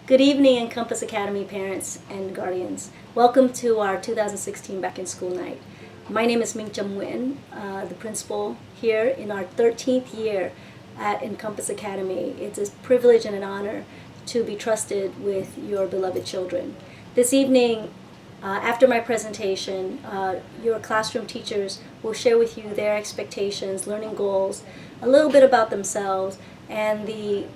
Good evening, EnCompass Academy parents and guardians. Welcome to our 2016 Back in School Night. My name is Ming Chum Nguyen, the principal here in our 13th year at EnCompass Academy. It's a privilege and an honor to be trusted with your beloved children. This evening, after my presentation, your classroom teachers will share with you their expectations, learning goals, a little bit about themselves, and the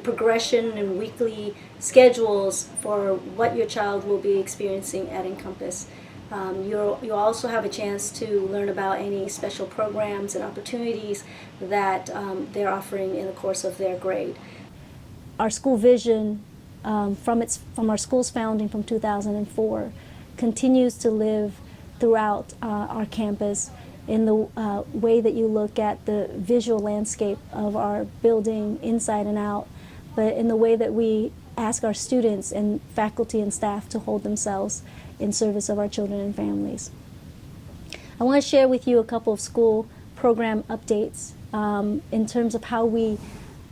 progression and weekly schedules for what your child will be experiencing at EnCompass. You'll also have a chance to learn about any special programs and opportunities that they're offering in the course of their grade. Our school vision from our school's founding from 2004 continues to live throughout our campus in the way that you look at the visual landscape of our building inside and out, but in the way that we ask our students and faculty and staff to hold themselves in service of our children and families. I want to share with you a couple of school program updates in terms of how we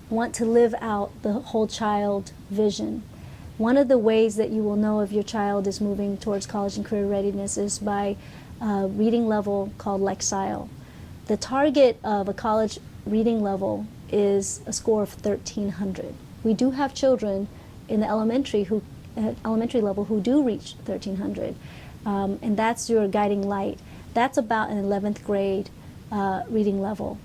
want to live out the whole child vision. One of the ways that you will know if your child is moving towards college and career readiness is by a reading level called Lexile. The target of a college reading level is a score of 1300. We do have children in the elementary level who do reach 1300, and that's your guiding light. That's about an 11th grade reading level.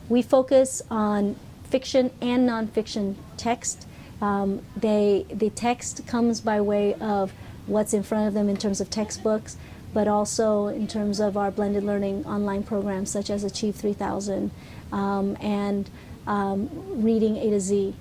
We focus on fiction and nonfiction text. The text comes by way of what's in front of them in terms of textbooks, but also in terms of our blended learning online programs such as Achieve 3000 and Reading A to Z.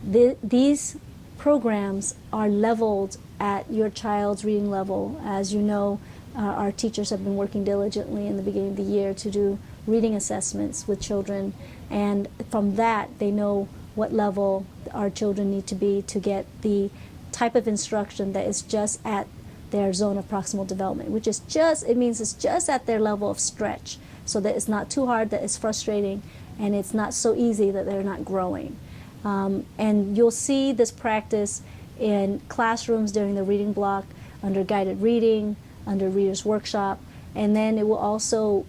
These programs are leveled at your child's reading level. As you know, our teachers have been working diligently in the beginning of the year to do reading assessments with children, and from that they know what level our children need to be to get the type of instruction that is just at their zone of proximal development, which is it means it's just at their level of stretch, so that it's not too hard, that it's frustrating, and it's not so easy that they're not growing. And you'll see this practice in classrooms during the reading block, under guided reading, under reader's workshop, and then it will also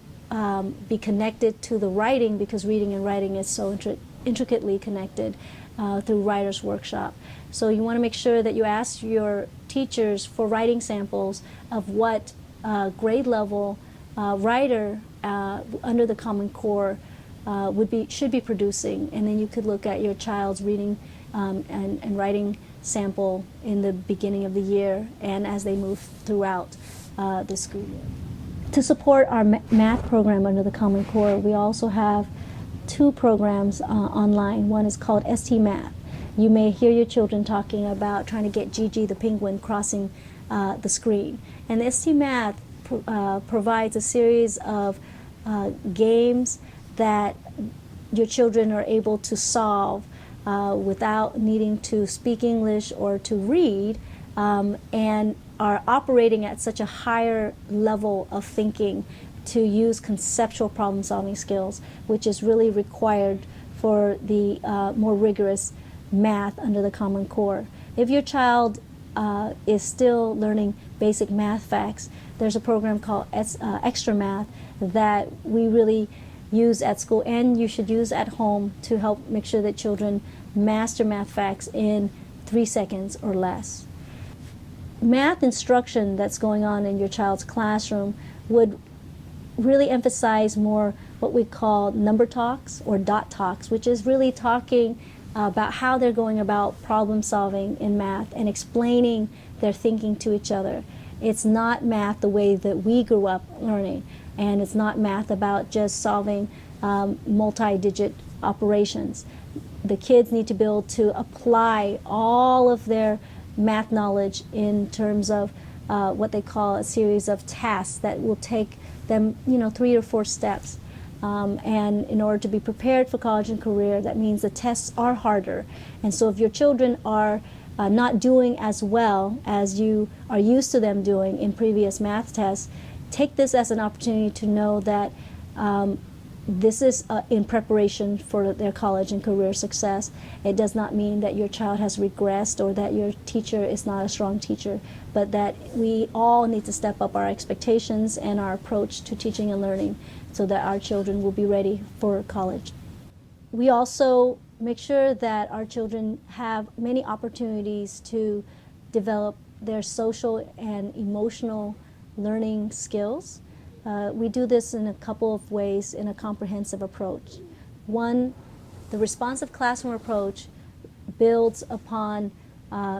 be connected to the writing, because reading and writing is so intricately connected through writer's workshop. So you want to make sure that you ask your teachers for writing samples of what grade level writer under the Common Core should be producing, and then you could look at your child's reading and writing sample in the beginning of the year and as they move throughout the school year. To support our math program under the Common Core, we also have two programs online. One is called ST Math. You may hear your children talking about trying to get Gigi the penguin crossing the screen. And ST Math provides a series of games that your children are able to solve without needing to speak English or to read, and are operating at such a higher level of thinking to use conceptual problem-solving skills, which is really required for the more rigorous math under the Common Core. If your child is still learning basic math facts, there's a program called Extra Math that we really use at school, and you should use at home, to help make sure that children master math facts in 3 seconds or less. Math instruction that's going on in your child's classroom would really emphasize more what we call number talks or dot talks, which is really talking about how they're going about problem solving in math and explaining their thinking to each other. It's not math the way that we grew up learning, and it's not math about just solving multi-digit operations. The kids need to be able to apply all of their math knowledge in terms of what they call a series of tasks that will take them, 3 or 4 steps. And in order to be prepared for college and career, that means the tests are harder. And so if your children are not doing as well as you are used to them doing in previous math tests, take this as an opportunity to know that This is in preparation for their college and career success. It does not mean that your child has regressed or that your teacher is not a strong teacher, but that we all need to step up our expectations and our approach to teaching and learning so that our children will be ready for college. We also make sure that our children have many opportunities to develop their social and emotional learning skills. We do this in a couple of ways in a comprehensive approach. One, the responsive classroom approach builds upon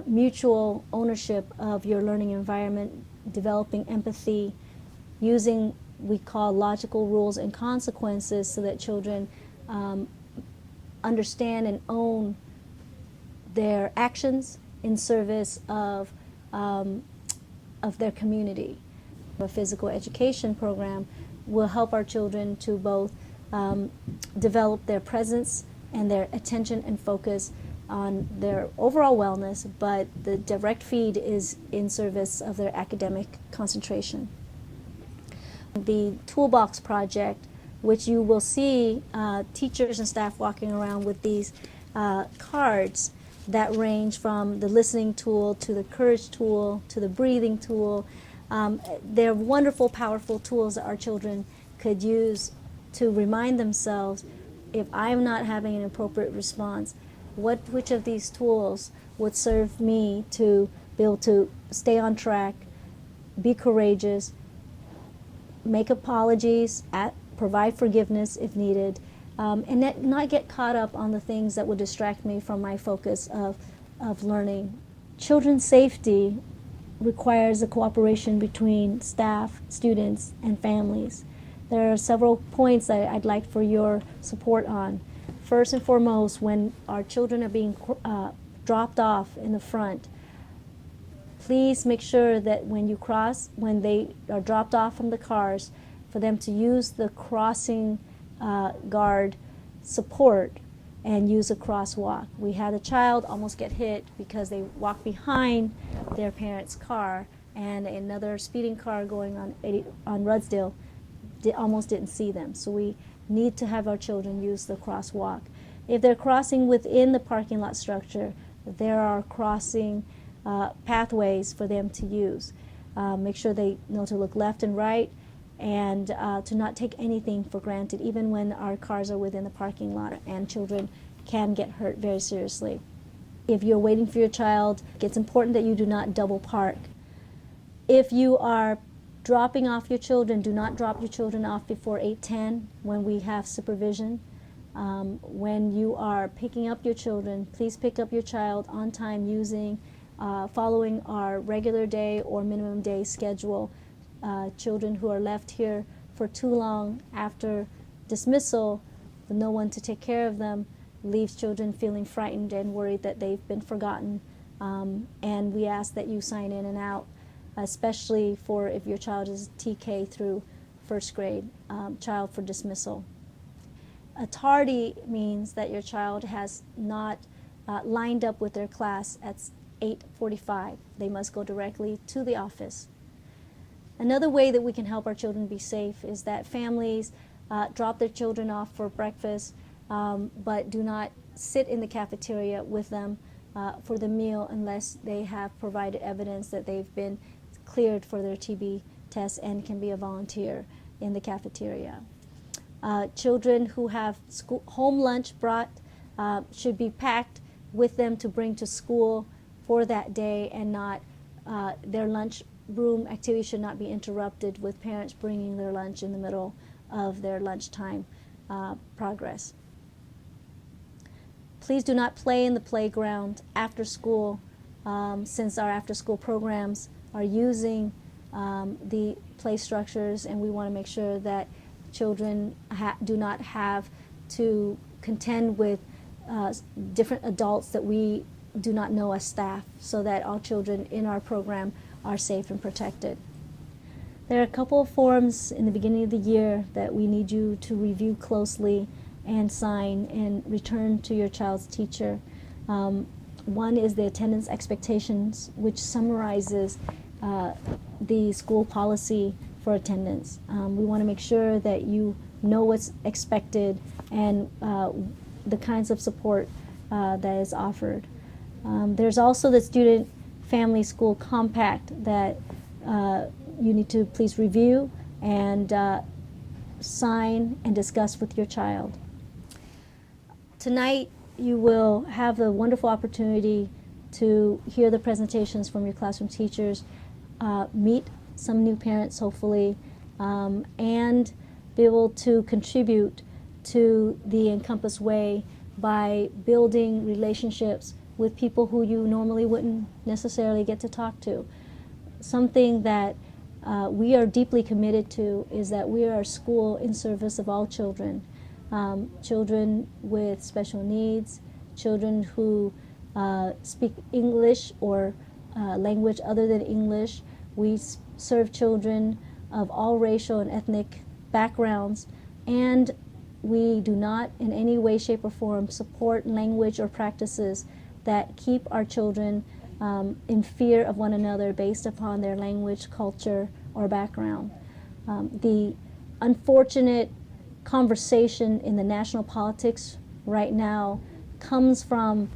mutual ownership of your learning environment, developing empathy, using we call logical rules and consequences so that children understand and own their actions in service of their community. A physical education program will help our children to both develop their presence and their attention and focus on their overall wellness, but the direct feed is in service of their academic concentration. The Toolbox project, which you will see teachers and staff walking around with these cards that range from the listening tool to the courage tool to the breathing tool. They're wonderful, powerful tools that our children could use to remind themselves, if I'm not having an appropriate response, which of these tools would serve me to be able to stay on track, be courageous, make apologies, provide forgiveness if needed, and not get caught up on the things that would distract me from my focus of learning. Children's safety requires a cooperation between staff, students, and families. There are several points that I'd like for your support on. First and foremost, when our children are being dropped off in the front, please make sure that when they are dropped off from the cars, for them to use the crossing guard support and use a crosswalk. We had a child almost get hit because they walked behind their parents' car, and another speeding car going on Rudsdale almost didn't see them. So we need to have our children use the crosswalk. If they're crossing within the parking lot structure, there are crossing pathways for them to use. Make sure they know to look left and right, and to not take anything for granted, even when our cars are within the parking lot, and children can get hurt very seriously. If you're waiting for your child, it's important that you do not double park. If you are dropping off your children, do not drop your children off before 8:10 when we have supervision. When you are picking up your children, please pick up your child on time following our regular day or minimum day schedule. Children who are left here for too long after dismissal with no one to take care of them leaves children feeling frightened and worried that they've been forgotten. And we ask that you sign in and out, especially for if your child is TK through first grade, child for dismissal. A tardy means that your child has not lined up with their class at 8:45. They must go directly to the office. Another way that we can help our children be safe is that families drop their children off for breakfast, but do not sit in the cafeteria with them for the meal unless they have provided evidence that they've been cleared for their TB test and can be a volunteer in the cafeteria. Children who have home lunch brought should be packed with them to bring to school for that day, and not their lunch room activity should not be interrupted with parents bringing their lunch in the middle of their lunchtime progress. Please do not play in the playground after school, since our after-school programs are using the play structures, and we want to make sure that children do not have to contend with different adults that we do not know as staff, so that all children in our program are safe and protected. There are a couple of forms in the beginning of the year that we need you to review closely and sign and return to your child's teacher. One is the attendance expectations, which summarizes the school policy for attendance. We want to make sure that you know what's expected, and the kinds of support that is offered. There's also the Student Family School Compact that you need to please review and sign and discuss with your child. Tonight, you will have the wonderful opportunity to hear the presentations from your classroom teachers, meet some new parents, hopefully, and be able to contribute to the EnCompass way by building relationships with people who you normally wouldn't necessarily get to talk to. Something that we are deeply committed to is that we are a school in service of all children. Children with special needs, children who speak English or language other than English. We serve children of all racial and ethnic backgrounds, and we do not in any way, shape, or form support language or practices that keep our children in fear of one another based upon their language, culture, or background. The unfortunate conversation in the national politics right now comes from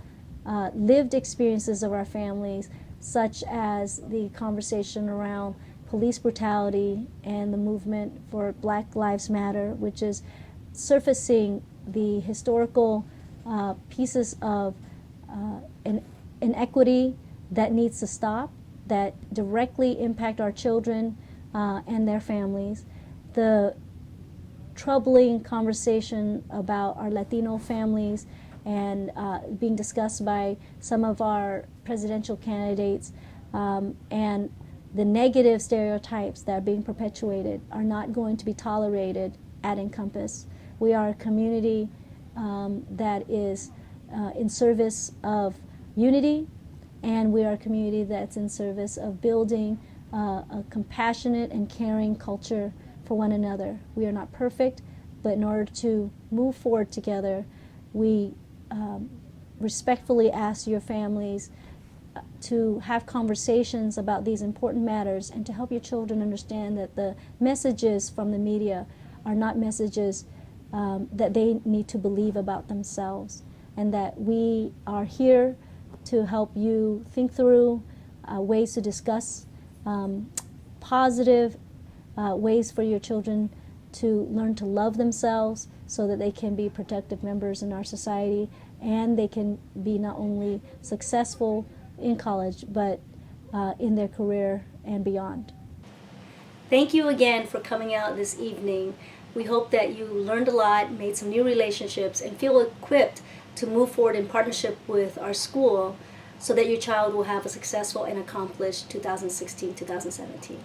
lived experiences of our families, such as the conversation around police brutality and the movement for Black Lives Matter, which is surfacing the historical pieces of inequity that needs to stop, that directly impact our children and their families. The troubling conversation about our Latino families and being discussed by some of our presidential candidates, and the negative stereotypes that are being perpetuated are not going to be tolerated at EnCompass. We are a community that is in service of unity, and we are a community that's in service of building a compassionate and caring culture for one another. We are not perfect, but in order to move forward together, we respectfully ask your families to have conversations about these important matters and to help your children understand that the messages from the media are not messages that they need to believe about themselves, and that we are here to help you think through ways to discuss positive ways for your children to learn to love themselves so that they can be productive members in our society, and they can be not only successful in college but in their career and beyond. Thank you again for coming out this evening. We hope that you learned a lot, made some new relationships, and feel equipped to move forward in partnership with our school so that your child will have a successful and accomplished 2016-2017.